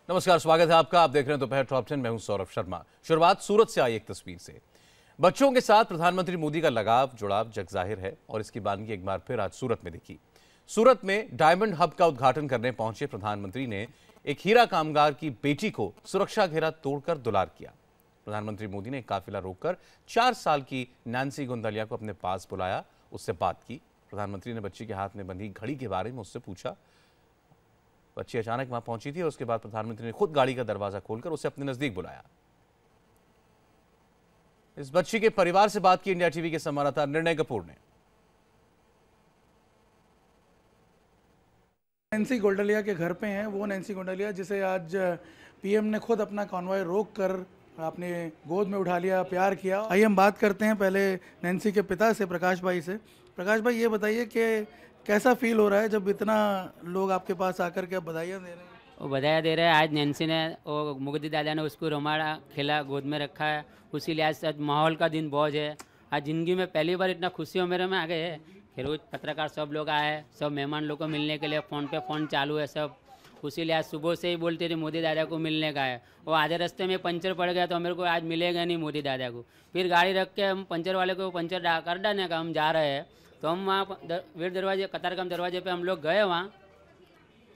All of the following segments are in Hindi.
नमस्कार, स्वागत है आपका। आप देख रहे हैं दोपहर टॉप 10। मैं हूं सौरभ शर्मा। शुरुआत सूरत से आई एक तस्वीर से। बच्चों के साथ प्रधानमंत्री मोदी का लगाव जुड़ाव जग जाहिर है और इसकी बानगी एक बार फिर आज सूरत में दिखी। सूरत में डायमंड हब का उद्घाटन करने पहुंचे प्रधानमंत्री ने एक हीरा कामगार की बेटी को सुरक्षा घेरा तोड़कर दुलार किया। प्रधानमंत्री मोदी ने काफिला रोककर 4 साल की नैन्सी गोंदलिया को अपने पास बुलाया, उससे बात की। प्रधानमंत्री ने बच्ची के हाथ में बंधी घड़ी के बारे में उससे पूछा। बच्ची अचानक वहां पहुंची थी और उसके बाद प्रधानमंत्री ने खुद गाड़ी का दरवाजा खोलकर उसे अपने नजदीक बुलाया। इस बच्ची के परिवार से बात की इंडिया टीवी के संवाददाता निर्णय कपूर ने। नैन्सी गोंडलिया के घर पे हैं, वो नैन्सी गोंडलिया जिसे आज पीएम ने खुद अपना कॉन्वॉय रोक कर अपने गोद में उठा लिया, प्यार किया। आइए हम बात करते हैं पहले नैन्सी के पिता से, प्रकाश भाई से। प्रकाश भाई, ये बताइए कि कैसा फील हो रहा है जब इतना लोग आपके पास आकर के बधाइयाँ दे रहे हैं? वो बधाई दे रहे हैं। आज नैन्सी ने वो मोदी दादा ने उसको रुमाला खेला, गोद में रखा है, उसी लिहाज आज माहौल का दिन बहुत है। आज ज़िंदगी में पहली बार इतना खुशियों मेरे में आ गए है। फिर रोज पत्रकार सब लोग आए, सब मेहमान लोग को मिलने के लिए फ़ोन पे फ़ोन चालू है सब। उसी लिहाज सुबह से ही बोलते थे मोदी दादा को मिलने का है। वो आधे रास्ते में पंचर पड़ गया तो मेरे को आज मिलेगा नहीं मोदी दादा को। फिर गाड़ी रख के हम पंचर वाले को पंचर कर डालने का हम जा रहे हैं, तो हम वहाँ वीर दरवाजे, कतारगाम दरवाजे पे हम लोग गए वहाँ।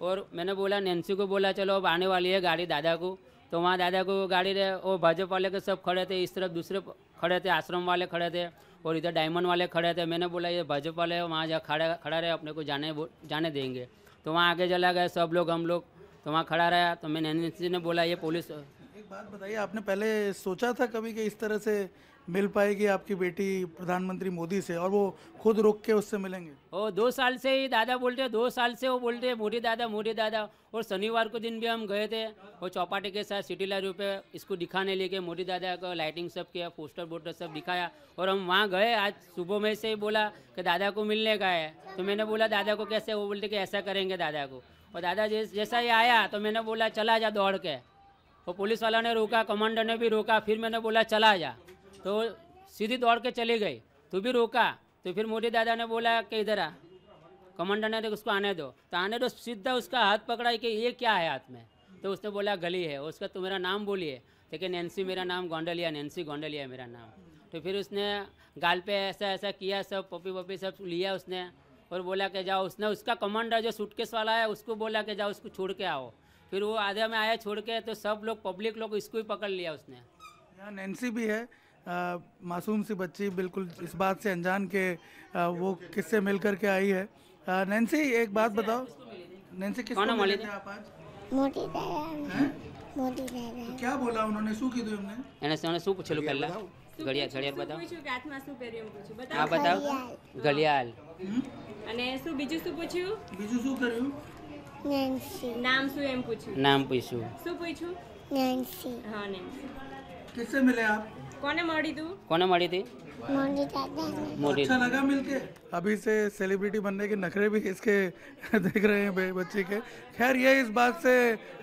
और मैंने बोला, नैन्सी को बोला चलो अब आने वाली है गाड़ी दादा को। तो वहाँ दादा को गाड़ी रहे, वो भाजपा वाले के सब खड़े थे, इस तरफ दूसरे खड़े थे, आश्रम वाले खड़े थे और इधर डायमंड वाले खड़े थे। मैंने बोला ये भाजपा वाले वहाँ जा खड़ा रहे, अपने को जाने देंगे। तो वहाँ आगे चला गए सब लोग, हम लोग तो वहाँ खड़ा रहा। तो मैं नैन्सी ने बोला ये पुलिस। एक बात बताइए, आपने पहले सोचा था कभी कि इस तरह से मिल पाएगी आपकी बेटी प्रधानमंत्री मोदी से और वो खुद रोक के उससे मिलेंगे? वो 2 साल से ही दादा बोलते, 2 साल से वो बोलते मोदी दादा मोदी दादा। और शनिवार को दिन भी हम गए थे, वो चौपाटी के साथ सिटी लाइट पे इसको दिखाने लेके मोदी दादा को लाइटिंग सब किया, पोस्टर बोस्टर सब दिखाया। और हम वहाँ गए, आज सुबह में से ही बोला कि दादा को मिलने का है। तो मैंने बोला दादा को कैसे? वो बोलते कि ऐसा करेंगे दादा को। और दादा जैसा ही आया तो मैंने बोला चला जा दौड़ के। वो पुलिस वाला ने रोका, कमांडर ने भी रोका, फिर मैंने बोला चला जा, तो सीधी दौड़ के चली गई। तो भी रोका, तो फिर मोदी दादा ने बोला कि इधर आ। कमांडर ने उसको आने दो, तो आने दो, सीधा उसका हाथ पकड़ा कि ये क्या है हाथ में। तो उसने बोला गली है। उसका तो मेरा नाम बोलिए, लेकिन नैन्सी मेरा नाम गोंडलिया, नैन्सी गोंडलिया मेरा नाम। तो फिर उसने गाल पे ऐसा ऐसा किया, सब पपी वपी सब लिया उसने और बोला कि जाओ। उसने उसका कमांडर जो सूटकेस वाला है उसको बोला कि जाओ उसको छोड़ के आओ। फिर वो आधे में आया छोड़ के, तो सब लोग पब्लिक लोग इसको ही पकड़ लिया उसने। यहाँ नैन्सी भी है, मासूम सी बच्ची, बिल्कुल इस बात से अनजान के वो किससे मिल कर के आई है। नैन्सी, एक बात बताओ, नैन्सी किसको मिले थे आप आज? मोदी दादा। मोदी दादा। तो क्या बोला उन्होंने? शू कीधું એમને? એને શું પૂછેલું પહેલા? ઘડિયાળ बताओ। હાથમાં શું પહેર્યું એમ પૂછ્યું, બતાવો। હા बताओ। ઘડિયાળ અને શું બીજું શું પૂછ્યું? બીજું શું કર્યું? नैन्सी। નામ શું એમ પૂછ્યું? नाम पूछू। શું પૂછ્યું? नैन्सी। હા, નૈન્સી। किससे मिले आप? કોને મળી તું? કોને મળી थी? मोदी दादा ने। मोदी। अच्छा लगा मिलके? अभी से सेलिब्रिटी बनने के नखरे भी इसके देख रहे हैं बच्चे के। खैर, ये इस बात से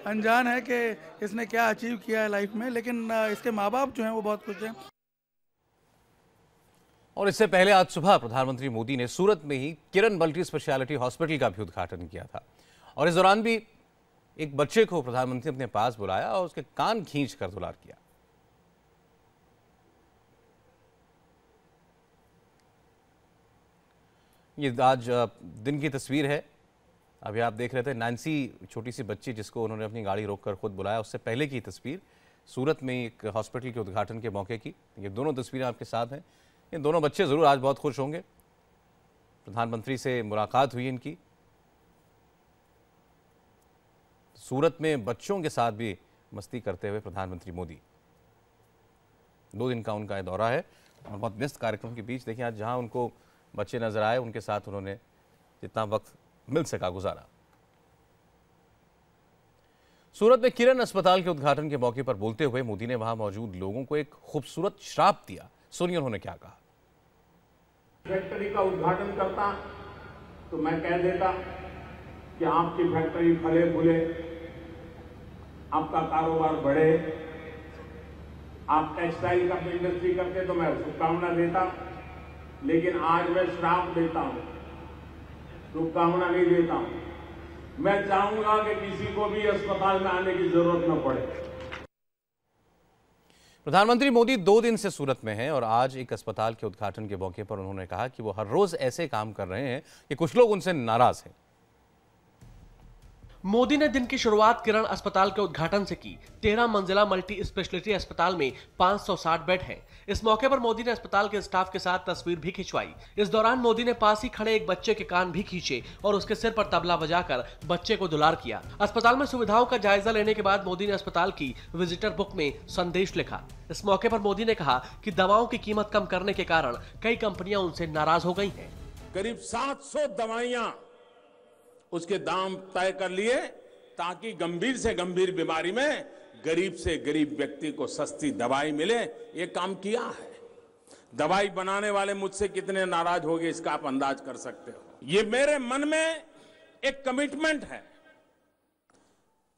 अनजान है कि इसने क्या अचीव किया है लाइफ में, लेकिन इसके माँ बाप जो हैं वो बहुत खुश हैं। और इससे पहले आज सुबह प्रधानमंत्री मोदी ने सूरत में ही किरण मल्टी स्पेशलिटी हॉस्पिटल का भी उद्घाटन किया था और इस दौरान भी एक बच्चे को प्रधानमंत्री ने अपने पास बुलाया और उसके कान खींच कर दुलार किया। ये आज दिन की तस्वीर है। अभी आप देख रहे थे नैन्सी, छोटी सी बच्ची जिसको उन्होंने अपनी गाड़ी रोककर खुद बुलाया, उससे पहले की तस्वीर सूरत में एक हॉस्पिटल के उद्घाटन के मौके की। ये दोनों तस्वीरें आपके साथ हैं। ये दोनों बच्चे ज़रूर आज बहुत खुश होंगे। प्रधानमंत्री से मुलाकात हुई इनकी। सूरत में बच्चों के साथ भी मस्ती करते हुए प्रधानमंत्री मोदी। 2 दिन का उनका दौरा है और बहुत व्यस्त कार्यक्रम के बीच देखिए आज जहां उनको बच्चे नजर आए, उनके साथ उन्होंने जितना वक्त मिल सका गुजारा। सूरत में किरण अस्पताल के उद्घाटन के मौके पर बोलते हुए मोदी ने वहां मौजूद लोगों को एक खूबसूरत श्राप दिया। सुनिए उन्होंने क्या कहा। फैक्ट्री का उद्घाटन करता तो मैं कह देता कि आपकी फैक्ट्री फले फूले, आपका कारोबार बढ़े, आप टेक्सटाइल का इंडस्ट्री करते तो मैं शुभकामना देता। लेकिन आज मैं श्राप देता हूं, शुभकामना नहीं देता हूं। मैं चाहूंगा कि किसी को भी अस्पताल में आने की जरूरत न पड़े। प्रधानमंत्री मोदी 2 दिन से सूरत में हैं और आज एक अस्पताल के उद्घाटन के मौके पर उन्होंने कहा कि वो हर रोज ऐसे काम कर रहे हैं कि कुछ लोग उनसे नाराज हैं। मोदी ने दिन की शुरुआत किरण अस्पताल के उद्घाटन से की। 13 मंजिला मल्टी स्पेशलिटी अस्पताल में 560 बेड हैं। इस मौके पर मोदी ने अस्पताल के स्टाफ के साथ तस्वीर भी खिंचवाई। इस दौरान मोदी ने पास ही खड़े एक बच्चे के कान भी खींचे और उसके सिर पर तबला बजाकर बच्चे को दुलार किया। अस्पताल में सुविधाओं का जायजा लेने के बाद मोदी ने अस्पताल की विजिटर बुक में संदेश लिखा। इस मौके पर मोदी ने कहा कि दवाओं की कीमत कम करने के कारण कई कंपनियां उनसे नाराज हो गई हैं। करीब 700 दवाइयां उसके दाम तय कर लिए ताकि गंभीर से गंभीर बीमारी में गरीब से गरीब व्यक्ति को सस्ती दवाई मिले। ये काम किया है। दवाई बनाने वाले मुझसे कितने नाराज हो गए इसका आप अंदाज कर सकते हो। ये मेरे मन में एक कमिटमेंट है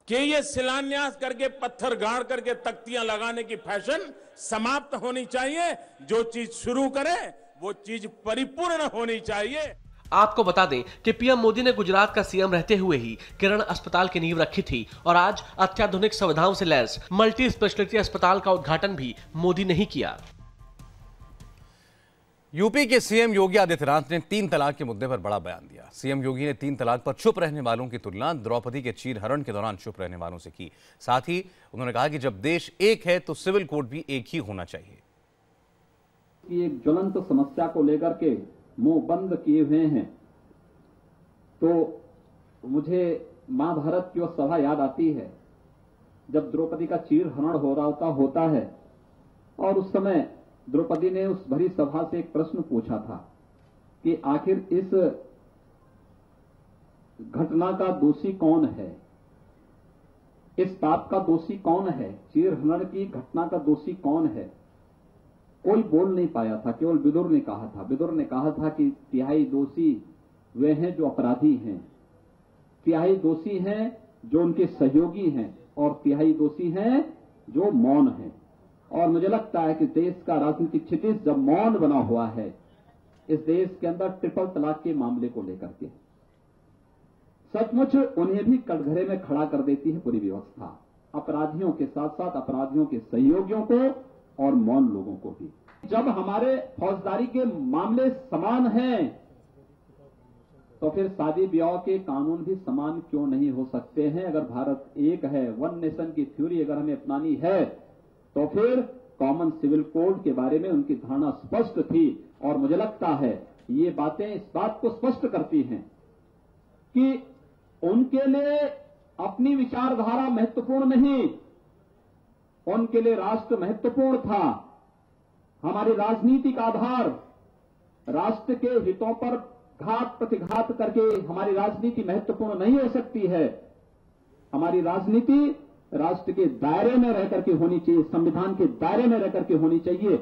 कि ये शिलान्यास करके पत्थर गाड़ करके तख्तियां लगाने की फैशन समाप्त होनी चाहिए। जो चीज शुरू करे वो चीज परिपूर्ण होनी चाहिए। आपको बता दें कि पीएम मोदी ने गुजरात का सीएम रहते हुए ही किरण अस्पताल की नींव रखी थी और आज अत्याधुनिक सुविधाओं से लैस मल्टी स्पेशलिटी अस्पताल का उद्घाटन भी मोदी ने ही किया। यूपी के सीएम योगी आदित्यनाथ ने 3 तलाक के मुद्दे पर बड़ा बयान दिया। सीएम योगी ने 3 तलाक पर चुप रहने वालों की तुलना द्रौपदी के चीरहरण के दौरान चुप रहने वालों से की। साथ ही उन्होंने कहा कि जब देश एक है तो सिविल कोड भी एक ही होना चाहिए। एक ज्वलंत समस्या को लेकर के मुंह बंद किए हुए हैं तो मुझे महाभारत की वो सभा याद आती है जब द्रौपदी का चीरहरण हो रहा होता है और उस समय द्रौपदी ने उस भरी सभा से एक प्रश्न पूछा था कि आखिर इस घटना का दोषी कौन है, इस पाप का दोषी कौन है, चीरहरण की घटना का दोषी कौन है। कोई बोल नहीं पाया था, केवल विदुर ने कहा था। विदुर ने कहा था कि तिहाई दोषी वे हैं जो अपराधी हैं, तिहाई दोषी हैं जो उनके सहयोगी हैं और तिहाई दोषी हैं जो मौन हैं। और मुझे लगता है कि देश का राजनीतिक क्षितिज जब मौन बना हुआ है इस देश के अंदर ट्रिपल तलाक के मामले को लेकर के, सचमुच उन्हें भी कटघरे में खड़ा कर देती है पूरी व्यवस्था, अपराधियों के साथ साथ अपराधियों के सहयोगियों को और मौन लोगों को भी। जब हमारे फौजदारी के मामले समान हैं तो फिर शादी ब्याह के कानून भी समान क्यों नहीं हो सकते हैं। अगर भारत एक है, वन नेशन की थ्योरी अगर हमें अपनानी है तो फिर कॉमन सिविल कोड के बारे में उनकी धारणा स्पष्ट थी और मुझे लगता है ये बातें इस बात को स्पष्ट करती हैं कि उनके लिए अपनी विचारधारा महत्वपूर्ण नहीं, उनके लिए राष्ट्र महत्वपूर्ण था। हमारी राजनीति का आधार राष्ट्र के हितों पर घात प्रतिघात करके हमारी राजनीति महत्वपूर्ण नहीं हो सकती है। हमारी राजनीति राष्ट्र के दायरे में रहकर के होनी चाहिए, संविधान के दायरे में रहकर के होनी चाहिए।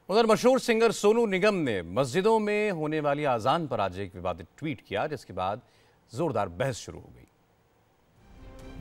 उधर मशहूर सिंगर सोनू निगम ने मस्जिदों में होने वाली आजान पर आज एक विवादित ट्वीट किया जिसके बाद जोरदार बहस शुरू हो गई।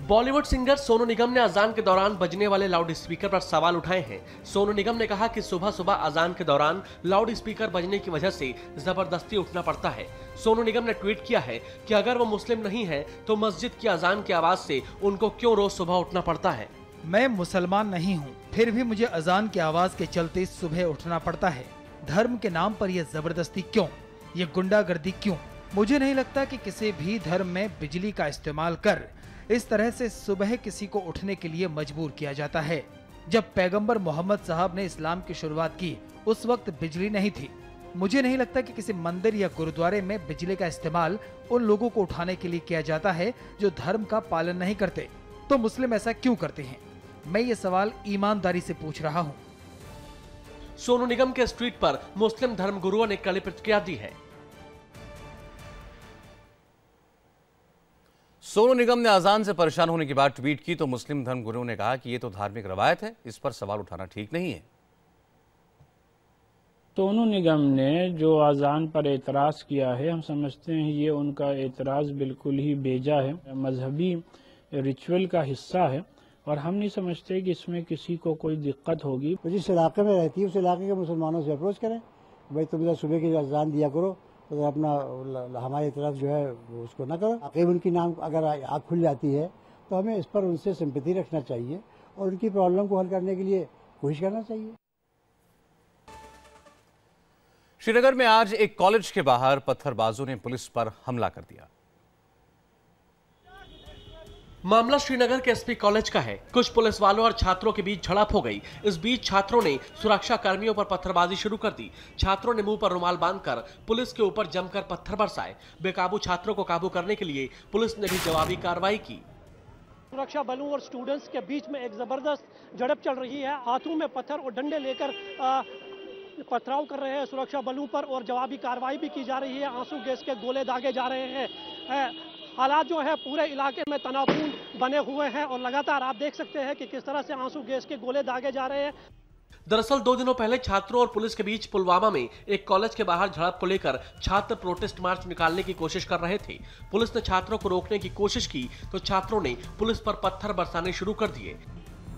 बॉलीवुड सिंगर सोनू निगम ने अजान के दौरान बजने वाले लाउड स्पीकर पर सवाल उठाए हैं। सोनू निगम ने कहा कि सुबह सुबह अजान के दौरान लाउड स्पीकर बजने की वजह से जबरदस्ती उठना पड़ता है। सोनू निगम ने ट्वीट किया है कि अगर वो मुस्लिम नहीं है तो मस्जिद की अजान की आवाज से उनको क्यों रोज सुबह उठना पड़ता है। मैं मुसलमान नहीं हूँ, फिर भी मुझे अजान की आवाज के चलते सुबह उठना पड़ता है। धर्म के नाम पर यह जबरदस्ती क्यों, ये गुंडागर्दी क्यों? मुझे नहीं लगता कि किसी भी धर्म में बिजली का इस्तेमाल कर इस तरह से सुबह किसी को उठने के लिए मजबूर किया जाता है। जब पैगंबर मोहम्मद साहब ने इस्लाम की शुरुआत की उस वक्त बिजली नहीं थी। मुझे नहीं लगता कि किसी मंदिर या गुरुद्वारे में बिजली का इस्तेमाल उन लोगों को उठाने के लिए किया जाता है जो धर्म का पालन नहीं करते। तो मुस्लिम ऐसा क्यों करते हैं? मैं ये सवाल ईमानदारी से पूछ रहा हूँ। सोनू निगम के इस ट्वीट पर मुस्लिम धर्मगुरुओं ने कड़ी प्रतिक्रिया दी है। सोनू निगम ने अजान से परेशान होने के बाद ट्वीट की तो मुस्लिम धर्मगुरुओं ने कहा कि ये तो धार्मिक रवायत है, इस पर सवाल उठाना ठीक नहीं है। सोनू निगम ने जो अजान पर एतराज किया है, हम समझते हैं ये उनका एतराज बिल्कुल ही बेजा है, मजहबी रिचुअल का हिस्सा है और हम नहीं समझते कि इसमें किसी को कोई दिक्कत होगी। तो जिस इलाके में रहती है उस इलाके के मुसलमानों से अप्रोच करें, भाई तुम इधर सुबह की अजान दिया करो तो अपना हमारी तरफ जो है उसको न करो। अगर उनकी नाम अगर आँख खुल जाती है तो हमें इस पर उनसे सिंपैथी रखना चाहिए और उनकी प्रॉब्लम को हल करने के लिए कोशिश करना चाहिए। श्रीनगर में आज एक कॉलेज के बाहर पत्थरबाजों ने पुलिस पर हमला कर दिया। मामला श्रीनगर के एसपी कॉलेज का है। कुछ पुलिस वालों और छात्रों के बीच झड़प हो गई। इस बीच छात्रों ने सुरक्षा कर्मियों पर पत्थरबाजी शुरू कर दी। छात्रों ने मुंह पर रुमाल बांधकर पुलिस के ऊपर जमकर पत्थर बरसाए। बेकाबू छात्रों को काबू करने के लिए पुलिस ने भी जवाबी कार्रवाई की। सुरक्षा बलों और स्टूडेंट्स के बीच में एक जबरदस्त झड़प चल रही है। हाथों में पत्थर और डंडे लेकर पथराव कर रहे हैं सुरक्षा बलों पर और जवाबी कार्रवाई भी की जा रही है। आंसू गैस के गोले दागे जा रहे हैं। हालात जो है पूरे इलाके में तनावपूर्ण बने हुए हैं और लगातार आप देख सकते हैं कि किस तरह से आंसू गैस के गोले दागे जा रहे हैं। दरअसल 2 दिनों पहले छात्रों और पुलिस के बीच पुलवामा में एक कॉलेज के बाहर झड़प को लेकर छात्र प्रोटेस्ट मार्च निकालने की कोशिश कर रहे थे। पुलिस ने छात्रों को रोकने की कोशिश की तो छात्रों ने पुलिस पर पत्थर बरसाने शुरू कर दिए।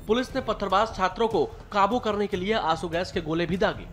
पुलिस ने पत्थरबाज छात्रों को काबू करने के लिए आंसू गैस के गोले भी दागे।